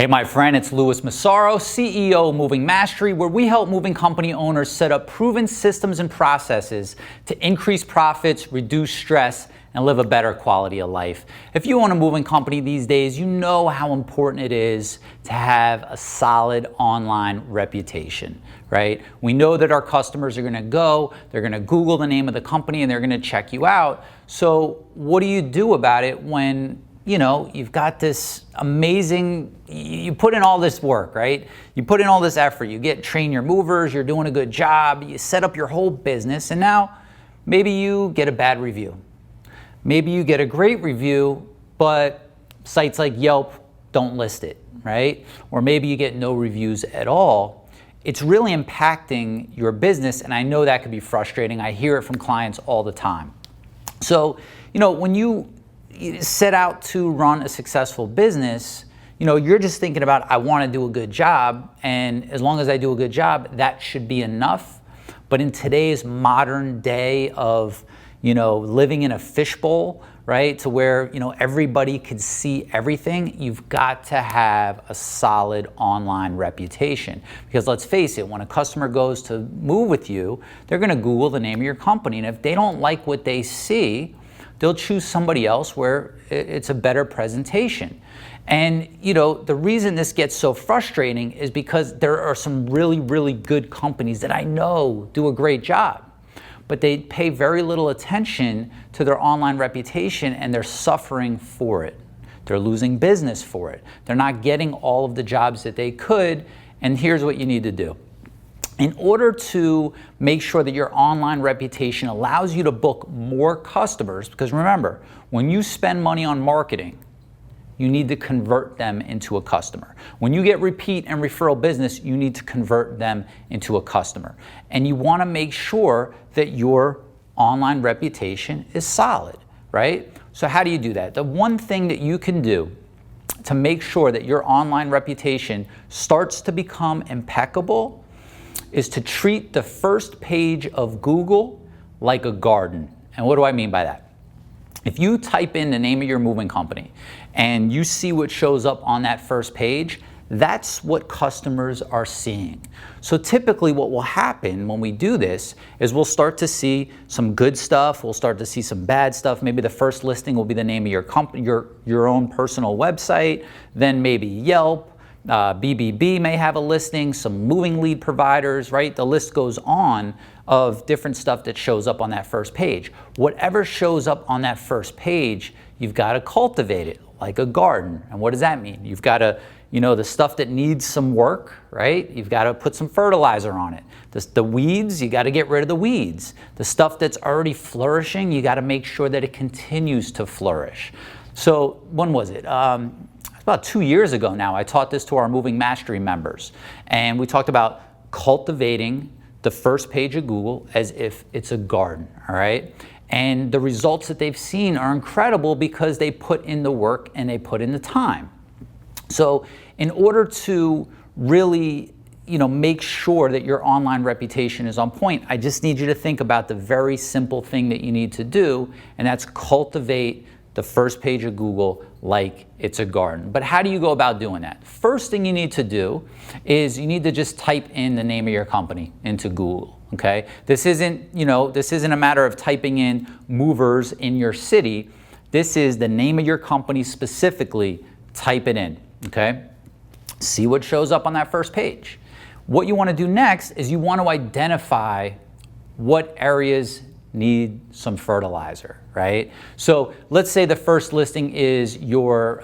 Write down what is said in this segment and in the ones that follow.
Hey my friend, it's Louis Massaro, CEO of Moving Mastery, where we help moving company owners set up proven systems and processes to increase profits, reduce stress, and live a better quality of life. If you own a moving company these days, you know how important it is to have a solid online reputation, right? We know that our customers are gonna go, they're gonna Google the name of the company, and they're gonna check you out. So what do you do about it when you've got this amazing, you put in all this work, right? You put in all this effort, train your movers, you're doing a good job, you set up your whole business, and now maybe you get a bad review. Maybe you get a great review, but sites like Yelp don't list it, right? Or maybe you get no reviews at all. It's really impacting your business, and I know that could be frustrating. I hear it from clients all the time. So, when you set out to run a successful business, you're just thinking about, I want to do a good job, and as long as I do a good job, that should be enough. But in today's modern day of, living in a fishbowl, right, to where, everybody could see everything, you've got to have a solid online reputation. Because let's face it, when a customer goes to move with you, they're going to Google the name of your company, and if they don't like what they see, they'll choose somebody else where it's a better presentation. And the reason this gets so frustrating is because there are some really, really good companies that I know do a great job, but they pay very little attention to their online reputation, and they're suffering for it. They're losing business for it. They're not getting all of the jobs that they could, and here's what you need to do. In order to make sure that your online reputation allows you to book more customers, because remember, when you spend money on marketing, you need to convert them into a customer. When you get repeat and referral business, you need to convert them into a customer. And you want to make sure that your online reputation is solid, right? So how do you do that? The one thing that you can do to make sure that your online reputation starts to become impeccable is to treat the first page of Google like a garden. And what do I mean by that? If you type in the name of your moving company and you see what shows up on that first page, that's what customers are seeing. So typically what will happen when we do this is we'll start to see some good stuff, we'll start to see some bad stuff. Maybe the first listing will be the name of your company, your own personal website, then maybe Yelp, BBB may have a listing, some moving lead providers, right? The list goes on of different stuff that shows up on that first page. Whatever shows up on that first page, you've got to cultivate it like a garden. And what does that mean? You've got to, the stuff that needs some work, right? You've got to put some fertilizer on it. The weeds, you got to get rid of the weeds. The stuff that's already flourishing, you got to make sure that it continues to flourish. So when was it? About 2 years ago now, I taught this to our Moving Mastery members. And we talked about cultivating the first page of Google as if it's a garden, all right? And the results that they've seen are incredible because they put in the work and they put in the time. So in order to really make sure that your online reputation is on point, I just need you to think about the very simple thing that you need to do, and that's cultivate the first page of Google like it's a garden. But how do you go about doing that? First thing you need to do is you need to just type in the name of your company into Google, okay? This isn't a matter of typing in movers in your city. This is the name of your company specifically. Type it in, okay? See what shows up on that first page. What you want to do next is you want to identify what areas need some fertilizer, right? So let's say the first listing is your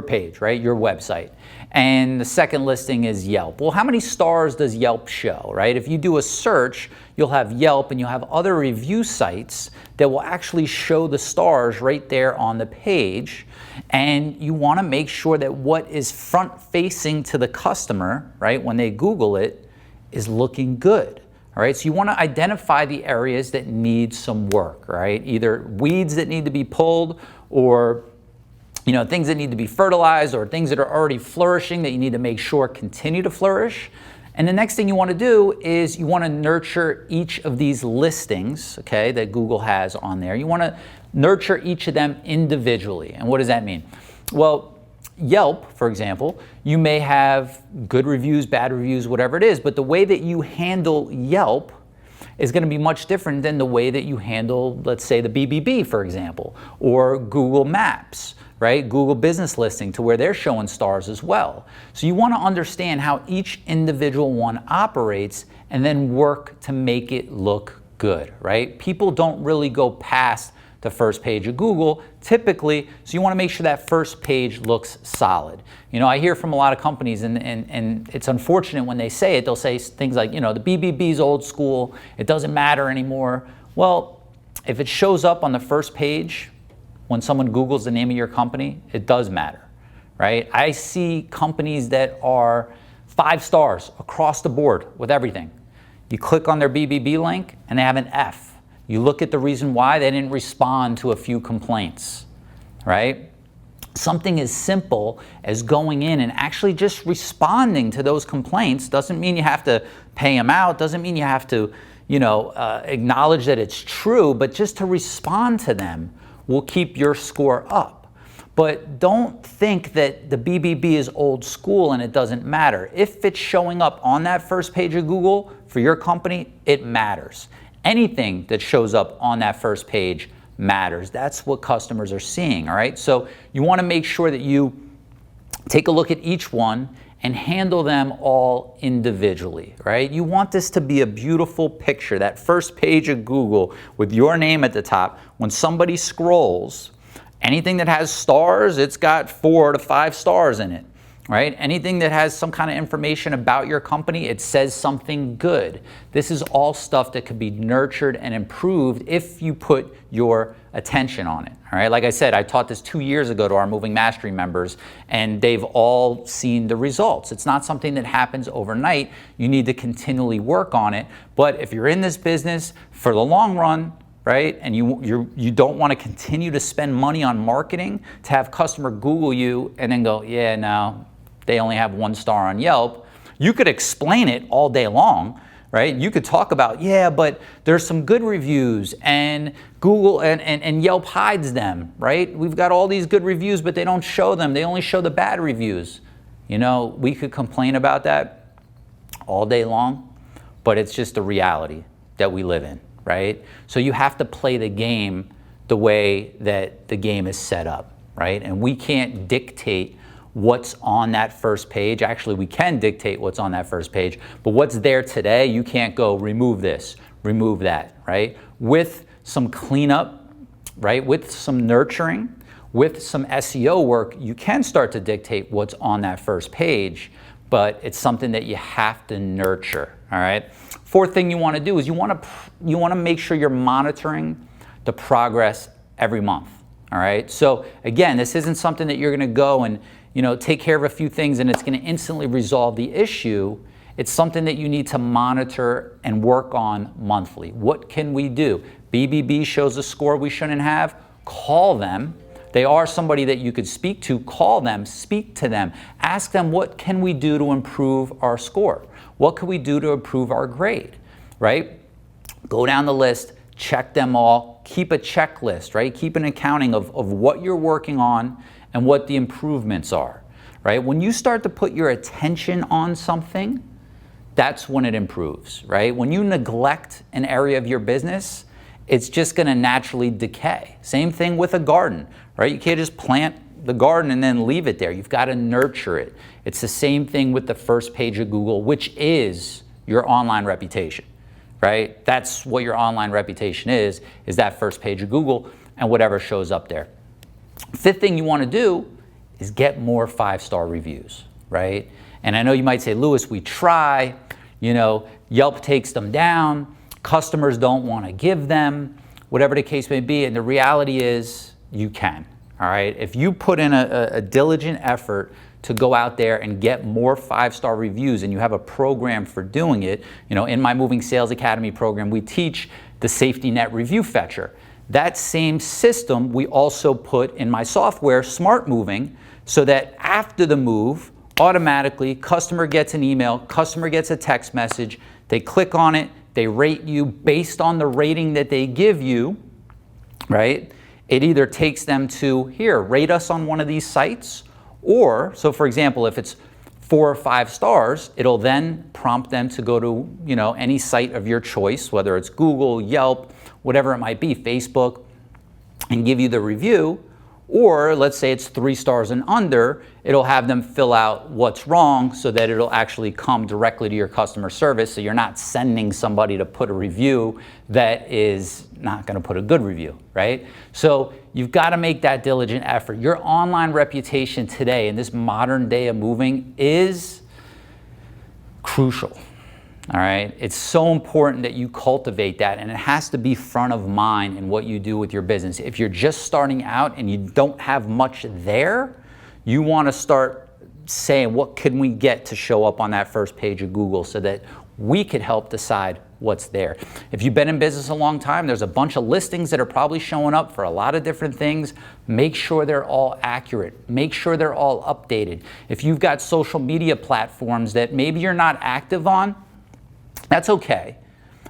page, right? Your website. And the second listing is Yelp. Well, how many stars does Yelp show, right? If you do a search, you'll have Yelp and you'll have other review sites that will actually show the stars right there on the page. And you want to make sure that what is front facing to the customer, right, when they Google it, is looking good. All right, so you want to identify the areas that need some work, right? Either weeds that need to be pulled, or things that need to be fertilized, or things that are already flourishing that you need to make sure continue to flourish. And the next thing you want to do is you want to nurture each of these listings, okay, that Google has on there. You want to nurture each of them individually. And what does that mean? Well, Yelp, for example, you may have good reviews, bad reviews, whatever it is, but the way that you handle Yelp is going to be much different than the way that you handle, let's say, the BBB, for example, or Google Maps, right? Google Business Listing, to where they're showing stars as well. So you want to understand how each individual one operates and then work to make it look good, right? People don't really go past the first page of Google typically, so you want to make sure that first page looks solid. You know, I hear from a lot of companies, and it's unfortunate when they say it, they'll say things like, you know, the BBB's old school, it doesn't matter anymore. Well, if it shows up on the first page when someone Googles the name of your company, it does matter, right? I see companies that are 5 stars across the board with everything. You click on their BBB link and they have an F. You look at the reason why they didn't respond to a few complaints, right? Something as simple as going in and actually just responding to those complaints doesn't mean you have to pay them out, doesn't mean you have to, you know, acknowledge that it's true, but just to respond to them will keep your score up. But don't think that the BBB is old school and it doesn't matter. If it's showing up on that first page of Google for your company, it matters. Anything that shows up on that first page matters. That's what customers are seeing, all right? So you want to make sure that you take a look at each one and handle them all individually, right? You want this to be a beautiful picture, that first page of Google with your name at the top. When somebody scrolls, anything that has stars, it's got 4 to 5 stars in it, right? Anything that has some kind of information about your company, it says something good. This is all stuff that could be nurtured and improved if you put your attention on it, all right? Like I said, I taught this 2 years ago to our Moving Mastery members, and they've all seen the results. It's not something that happens overnight. You need to continually work on it. But if you're in this business for the long run, right, and you don't want to continue to spend money on marketing to have customer Google you and then go, yeah, no, they only have 1 star on Yelp. You could explain it all day long, right? You could talk about, yeah, but there's some good reviews and Google and Yelp hides them, right? We've got all these good reviews, but they don't show them. They only show the bad reviews. You know, we could complain about that all day long, but it's just the reality that we live in, right? So you have to play the game the way that the game is set up, right? And we can't dictate what's on that first page. Actually, we can dictate what's on that first page, but what's there today, you can't go remove this, remove that, right? With some cleanup, right? With some nurturing, with some SEO work, you can start to dictate what's on that first page, but it's something that you have to nurture, all right? 4th thing you want to do is you want to make sure you're monitoring the progress every month, all right? So again, this isn't something that you're going to go and, you know, take care of a few things and it's going to instantly resolve the issue. It's something that you need to monitor and work on monthly. What can we do? BBB shows a score we shouldn't have. Call them. They are somebody that you could speak to. Call them, speak to them, ask them, what can we do to improve our score? What can we do to improve our grade, right? Go down the list, check them all, keep a checklist, right? Keep an accounting of what you're working on and what the improvements are, right? When you start to put your attention on something, that's when it improves, right? When you neglect an area of your business, it's just gonna naturally decay. Same thing with a garden, right? You can't just plant the garden and then leave it there. You've got to nurture it. It's the same thing with the first page of Google, which is your online reputation, right? That's what your online reputation is that first page of Google and whatever shows up there. 5th thing you want to do is get more 5-star reviews, right? And I know you might say, Louis, we try, you know, Yelp takes them down, customers don't want to give them, whatever the case may be, and the reality is you can, all right? If you put in a diligent effort to go out there and get more 5-star reviews and you have a program for doing it, you know, in my Moving Sales Academy program, we teach the Safety Net Review Fetcher. That same system we also put in my software, Smart Moving, so that after the move, automatically, customer gets an email, customer gets a text message, they click on it, they rate you based on the rating that they give you, right? It either takes them to, here, rate us on one of these sites, Or, so for example, if it's 4 or 5 stars, it'll then prompt them to go to, any site of your choice, whether it's Google, Yelp, whatever it might be, Facebook, and give you the review. Or let's say it's 3 stars and under, it'll have them fill out what's wrong so that it'll actually come directly to your customer service, so you're not sending somebody to put a review that is not going to put a good review, right? So you've got to make that diligent effort. Your online reputation today in this modern day of moving is crucial. All right, it's so important that you cultivate that, and it has to be front of mind in what you do with your business. If you're just starting out and you don't have much there, you want to start saying, what can we get to show up on that first page of Google so that we could help decide what's there. If you've been in business a long time, there's a bunch of listings that are probably showing up for a lot of different things. Make sure they're all accurate. Make sure they're all updated. If you've got social media platforms that maybe you're not active on, that's okay,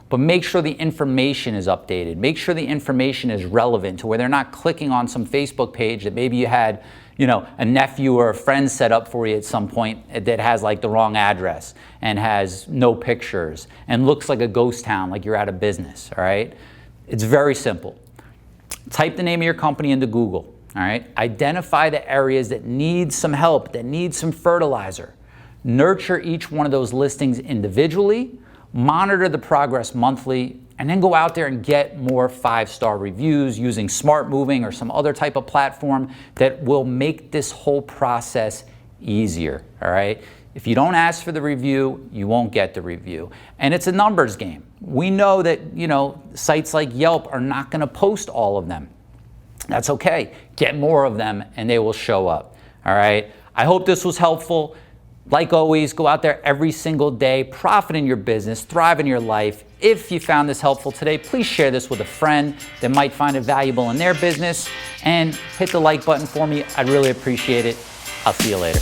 but make sure the information is updated. Make sure the information is relevant to where they're not clicking on some Facebook page that maybe you had, a nephew or a friend set up for you at some point that has like the wrong address and has no pictures and looks like a ghost town, like you're out of business, all right? It's very simple. Type the name of your company into Google, all right? Identify the areas that need some help, that need some fertilizer. Nurture each one of those listings individually. Monitor the progress monthly, and then go out there and get more 5-star reviews using Smart Moving or some other type of platform that will make this whole process easier, all right? If you don't ask for the review, you won't get the review. And it's a numbers game. We know that, sites like Yelp are not gonna post all of them. That's okay. Get more of them and they will show up, all right? I hope this was helpful. Like always, go out there every single day, profit in your business, thrive in your life. If you found this helpful today, please share this with a friend that might find it valuable in their business, and hit the like button for me. I'd really appreciate it. I'll see you later.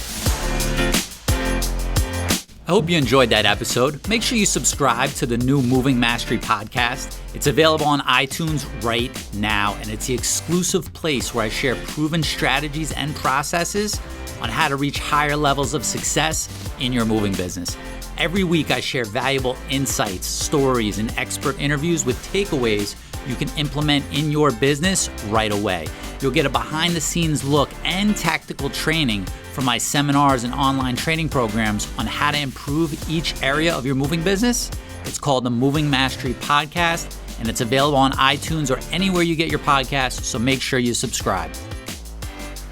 I hope you enjoyed that episode. Make sure you subscribe to the new Moving Mastery podcast. It's available on iTunes right now, and it's the exclusive place where I share proven strategies and processes on how to reach higher levels of success in your moving business. Every week I share valuable insights, stories, and expert interviews with takeaways you can implement in your business right away. You'll get a behind-the-scenes look and tactical training from my seminars and online training programs on how to improve each area of your moving business. It's called the Moving Mastery Podcast, and it's available on iTunes or anywhere you get your podcasts, so make sure you subscribe.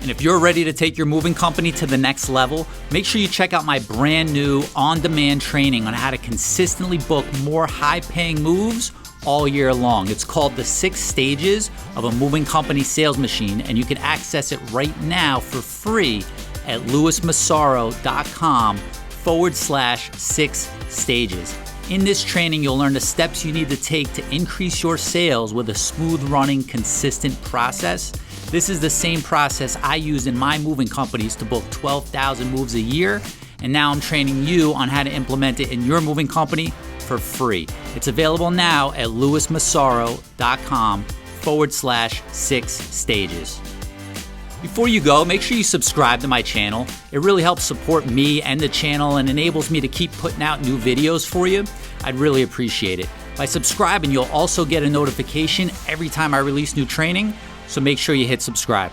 And if you're ready to take your moving company to the next level, make sure you check out my brand new on-demand training on how to consistently book more high-paying moves all year long. It's called the 6 Stages of a Moving Company Sales Machine, and you can access it right now for free at louismassaro.com/6stages. In this training, you'll learn the steps you need to take to increase your sales with a smooth-running, consistent process. This is the same process I use in my moving companies to book 12,000 moves a year, and now I'm training you on how to implement it in your moving company for free. It's available now at louismassaro.com/6stages. Before you go, make sure you subscribe to my channel. It really helps support me and the channel and enables me to keep putting out new videos for you. I'd really appreciate it. By subscribing, you'll also get a notification every time I release new training, so make sure you hit subscribe.